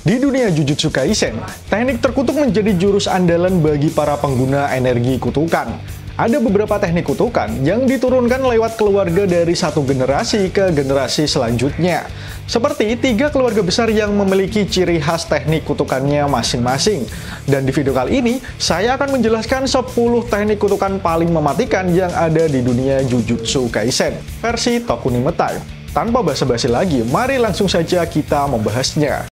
Di dunia Jujutsu Kaisen, teknik terkutuk menjadi jurus andalan bagi para pengguna energi kutukan. Ada beberapa teknik kutukan yang diturunkan lewat keluarga dari satu generasi ke generasi selanjutnya. Seperti 3 keluarga besar yang memiliki ciri khas teknik kutukannya masing-masing. Dan di video kali ini, saya akan menjelaskan 10 teknik kutukan paling mematikan yang ada di dunia Jujutsu Kaisen, versi Tokunime Time. Tanpa basa-basi lagi, mari langsung saja kita membahasnya.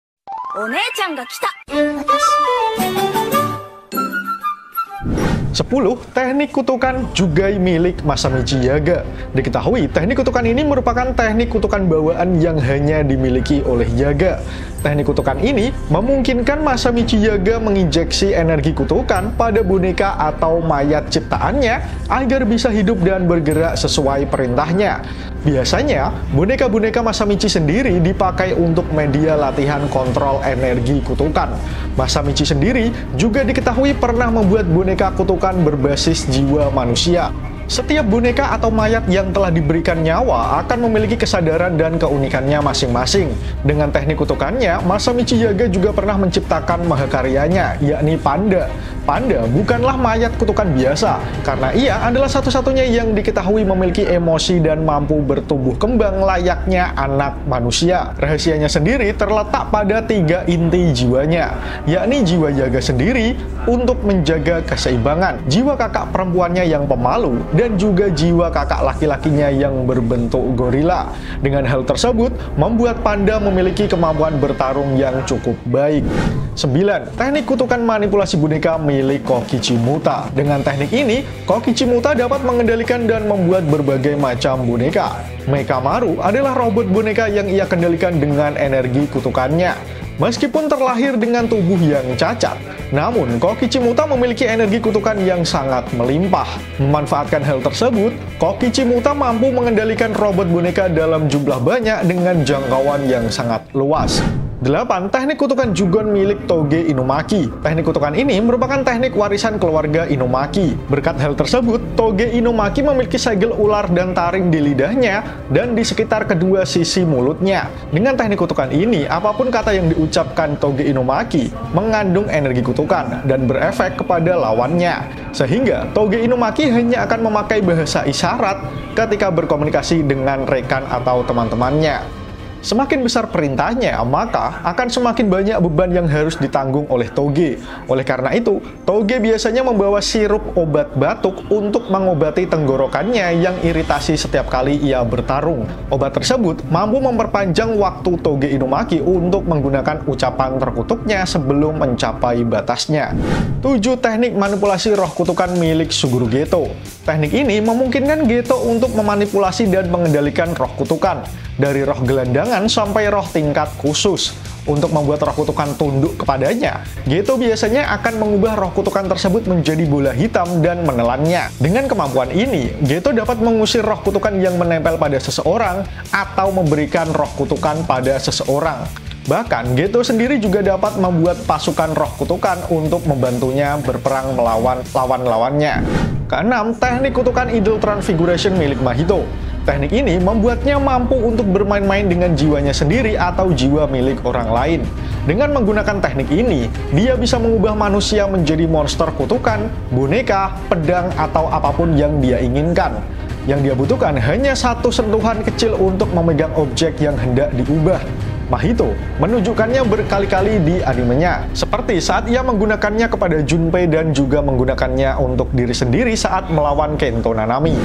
10 teknik kutukan Jugai milik Masamichi Yaga. Diketahui, teknik kutukan ini merupakan teknik kutukan bawaan yang hanya dimiliki oleh Yaga. Teknik kutukan ini memungkinkan Masamichi Yaga menginjeksi energi kutukan pada boneka atau mayat ciptaannya agar bisa hidup dan bergerak sesuai perintahnya. Biasanya, boneka-boneka Masamichi sendiri dipakai untuk media latihan kontrol energi kutukan. Masamichi sendiri juga diketahui pernah membuat boneka kutukan berbasis jiwa manusia. Setiap boneka atau mayat yang telah diberikan nyawa akan memiliki kesadaran dan keunikannya masing-masing. Dengan teknik kutukannya, Masamichi Yaga juga pernah menciptakan mahakaryanya, yakni Panda. Panda bukanlah mayat kutukan biasa, karena ia adalah satu-satunya yang diketahui memiliki emosi dan mampu bertumbuh kembang layaknya anak manusia. Rahasianya sendiri terletak pada 3 inti jiwanya, yakni jiwa Yaga sendiri untuk menjaga keseimbangan, jiwa kakak perempuannya yang pemalu, dan juga jiwa kakak laki-lakinya yang berbentuk gorila. Dengan hal tersebut, membuat Panda memiliki kemampuan bertarung yang cukup baik. 9. Teknik kutukan manipulasi boneka milik Kokichimuta. Dengan teknik ini, Kokichimuta dapat mengendalikan dan membuat berbagai macam boneka. Mekamaru adalah robot boneka yang ia kendalikan dengan energi kutukannya. Meskipun terlahir dengan tubuh yang cacat, namun Kokichimuta memiliki energi kutukan yang sangat melimpah. Memanfaatkan hal tersebut, Kokichimuta mampu mengendalikan robot boneka dalam jumlah banyak dengan jangkauan yang sangat luas. 8. Teknik kutukan Jugon milik Toge Inumaki. Teknik kutukan ini merupakan teknik warisan keluarga Inumaki. Berkat hal tersebut, Toge Inumaki memiliki segel ular dan taring di lidahnya dan di sekitar kedua sisi mulutnya. Dengan teknik kutukan ini, apapun kata yang diucapkan Toge Inumaki mengandung energi kutukan dan berefek kepada lawannya. Sehingga Toge Inumaki hanya akan memakai bahasa isyarat ketika berkomunikasi dengan rekan atau teman-temannya. Semakin besar perintahnya, maka akan semakin banyak beban yang harus ditanggung oleh Toge. Oleh karena itu, Toge biasanya membawa sirup obat batuk untuk mengobati tenggorokannya yang iritasi setiap kali ia bertarung. Obat tersebut mampu memperpanjang waktu Toge Inumaki untuk menggunakan ucapan terkutuknya sebelum mencapai batasnya. 7. Teknik manipulasi roh kutukan milik Suguru Geto. Teknik ini memungkinkan Geto untuk memanipulasi dan mengendalikan roh kutukan, dari roh gelandangan sampai roh tingkat khusus. Untuk membuat roh kutukan tunduk kepadanya, Geto biasanya akan mengubah roh kutukan tersebut menjadi bola hitam dan menelannya. Dengan kemampuan ini, Geto dapat mengusir roh kutukan yang menempel pada seseorang atau memberikan roh kutukan pada seseorang. Bahkan, Geto sendiri juga dapat membuat pasukan roh kutukan untuk membantunya berperang melawan lawan-lawannya. Keenam, teknik kutukan Idol Transfiguration milik Mahito. Teknik ini membuatnya mampu untuk bermain-main dengan jiwanya sendiri atau jiwa milik orang lain. Dengan menggunakan teknik ini, dia bisa mengubah manusia menjadi monster kutukan, boneka, pedang, atau apapun yang dia inginkan. Yang dia butuhkan hanya satu sentuhan kecil untuk memegang objek yang hendak diubah. Mahito menunjukkannya berkali-kali di animenya, seperti saat ia menggunakannya kepada Junpei dan juga menggunakannya untuk diri sendiri saat melawan Kento Nanami.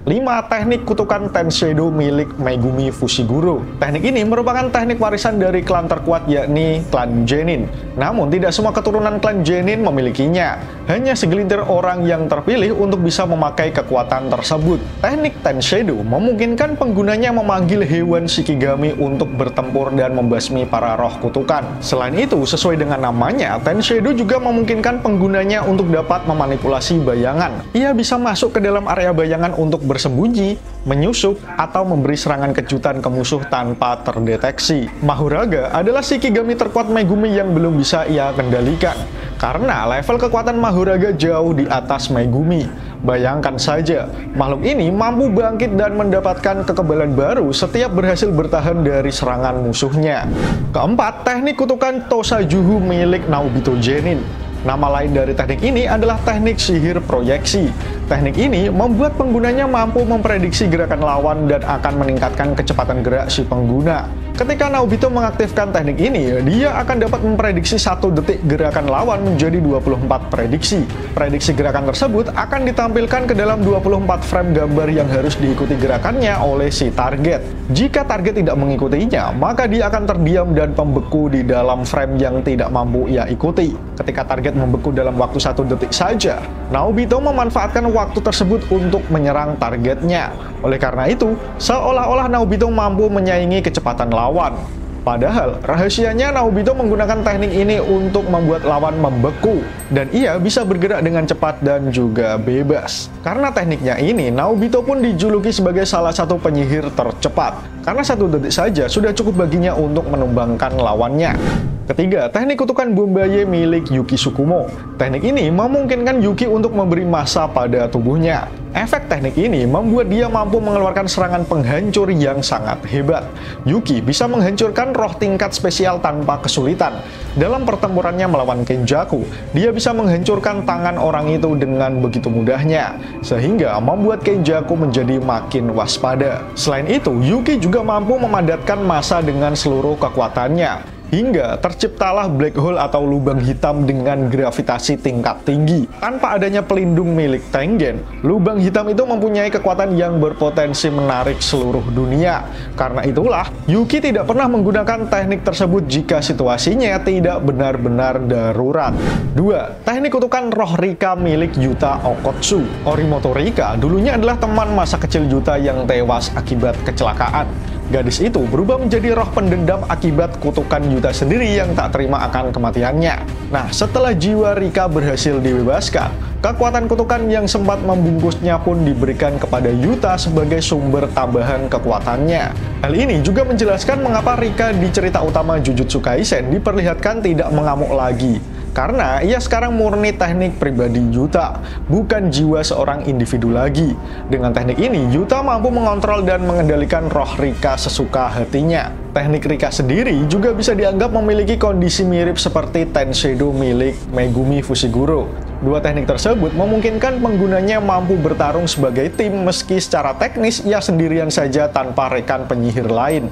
5. Teknik kutukan Tenseido milik Megumi Fushiguro. Teknik ini merupakan teknik warisan dari klan terkuat yakni klan Genin. Namun tidak semua keturunan klan Genin memilikinya. Hanya segelintir orang yang terpilih untuk bisa memakai kekuatan tersebut. Teknik Tenseido memungkinkan penggunanya memanggil hewan Shikigami untuk bertempur dan membasmi para roh kutukan. Selain itu, sesuai dengan namanya, Tenseido juga memungkinkan penggunanya untuk dapat memanipulasi bayangan. Ia bisa masuk ke dalam area bayangan untuk bersembunyi, menyusup, atau memberi serangan kejutan ke musuh tanpa terdeteksi. Mahuraga adalah Shikigami terkuat Megumi yang belum bisa ia kendalikan, karena level kekuatan Mahuraga jauh di atas Megumi. Bayangkan saja, makhluk ini mampu bangkit dan mendapatkan kekebalan baru setiap berhasil bertahan dari serangan musuhnya. Keempat, teknik kutukan Tosajuhu milik Naobito Genin. Nama lain dari teknik ini adalah teknik sihir proyeksi. Teknik ini membuat penggunanya mampu memprediksi gerakan lawan dan akan meningkatkan kecepatan gerak si pengguna. Ketika Naobito mengaktifkan teknik ini, dia akan dapat memprediksi 1 detik gerakan lawan menjadi 24 prediksi. Prediksi gerakan tersebut akan ditampilkan ke dalam 24 frame gambar yang harus diikuti gerakannya oleh si target. Jika target tidak mengikutinya, maka dia akan terdiam dan membeku di dalam frame yang tidak mampu ia ikuti. Ketika target membeku dalam waktu 1 detik saja, Naobito memanfaatkan waktu tersebut untuk menyerang targetnya. Oleh karena itu, seolah-olah Naobito mampu menyaingi kecepatan lawan. Padahal, rahasianya Naobito menggunakan teknik ini untuk membuat lawan membeku, dan ia bisa bergerak dengan cepat dan juga bebas. Karena tekniknya ini, Naobito pun dijuluki sebagai salah satu penyihir tercepat, karena 1 detik saja sudah cukup baginya untuk menumbangkan lawannya. Ketiga, teknik kutukan Bombaye milik Yuki Tsukumo. Teknik ini memungkinkan Yuki untuk memberi massa pada tubuhnya. Efek teknik ini membuat dia mampu mengeluarkan serangan penghancur yang sangat hebat. Yuki bisa menghancurkan roh tingkat spesial tanpa kesulitan. Dalam pertempurannya melawan Kenjaku, dia bisa menghancurkan tangan orang itu dengan begitu mudahnya, sehingga membuat Kenjaku menjadi makin waspada. Selain itu, Yuki juga mampu memadatkan massa dengan seluruh kekuatannya, hingga terciptalah black hole atau lubang hitam dengan gravitasi tingkat tinggi. Tanpa adanya pelindung milik Tengen, lubang hitam itu mempunyai kekuatan yang berpotensi menarik seluruh dunia. Karena itulah, Yuki tidak pernah menggunakan teknik tersebut jika situasinya tidak benar-benar darurat. 2. Teknik kutukan roh Rika milik Yuta Okotsu. Orimoto Rika dulunya adalah teman masa kecil Yuta yang tewas akibat kecelakaan. Gadis itu berubah menjadi roh pendendam akibat kutukan Yuta sendiri yang tak terima akan kematiannya. Nah, setelah jiwa Rika berhasil dibebaskan, kekuatan kutukan yang sempat membungkusnya pun diberikan kepada Yuta sebagai sumber tambahan kekuatannya. Hal ini juga menjelaskan mengapa Rika di cerita utama Jujutsu Kaisen diperlihatkan tidak mengamuk lagi. Karena ia sekarang murni teknik pribadi Yuta, bukan jiwa seorang individu lagi. Dengan teknik ini, Yuta mampu mengontrol dan mengendalikan roh Rika sesuka hatinya. Teknik Rika sendiri juga bisa dianggap memiliki kondisi mirip seperti Tenseido milik Megumi Fushiguro. Dua teknik tersebut memungkinkan penggunanya mampu bertarung sebagai tim meski secara teknis ia sendirian saja tanpa rekan penyihir lain.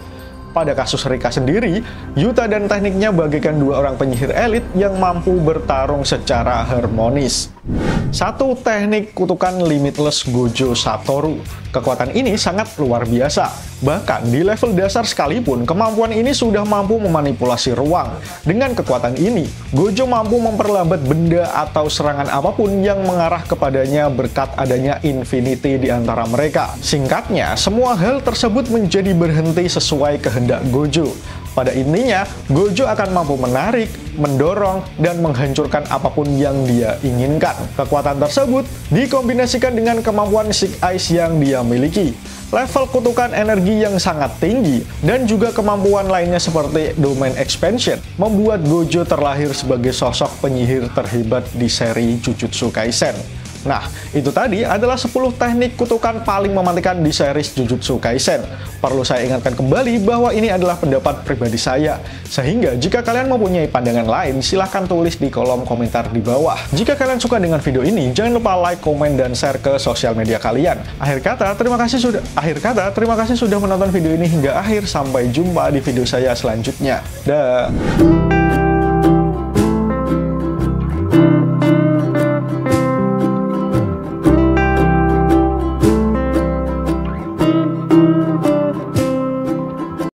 Pada kasus Rika sendiri, Yuta dan tekniknya bagaikan 2 orang penyihir elit yang mampu bertarung secara harmonis. 1. Teknik kutukan Limitless Gojo Satoru. Kekuatan ini sangat luar biasa. Bahkan di level dasar sekalipun, kemampuan ini sudah mampu memanipulasi ruang. Dengan kekuatan ini, Gojo mampu memperlambat benda atau serangan apapun yang mengarah kepadanya berkat adanya infinity di antara mereka. Singkatnya, semua hal tersebut menjadi berhenti sesuai kehendak Gojo. Pada intinya, Gojo akan mampu menarik, mendorong, dan menghancurkan apapun yang dia inginkan. Kekuatan tersebut dikombinasikan dengan kemampuan Sick Eyes yang dia miliki, level kutukan energi yang sangat tinggi, dan juga kemampuan lainnya seperti Domain Expansion, membuat Gojo terlahir sebagai sosok penyihir terhebat di seri Jujutsu Kaisen. Nah, itu tadi adalah 10 teknik kutukan paling mematikan di series Jujutsu Kaisen. Perlu saya ingatkan kembali bahwa ini adalah pendapat pribadi saya. Sehingga jika kalian mempunyai pandangan lain, silahkan tulis di kolom komentar di bawah. Jika kalian suka dengan video ini, jangan lupa like, komen, dan share ke sosial media kalian. Akhir kata, terima kasih sudah menonton video ini hingga akhir. Sampai jumpa di video saya selanjutnya. Dah.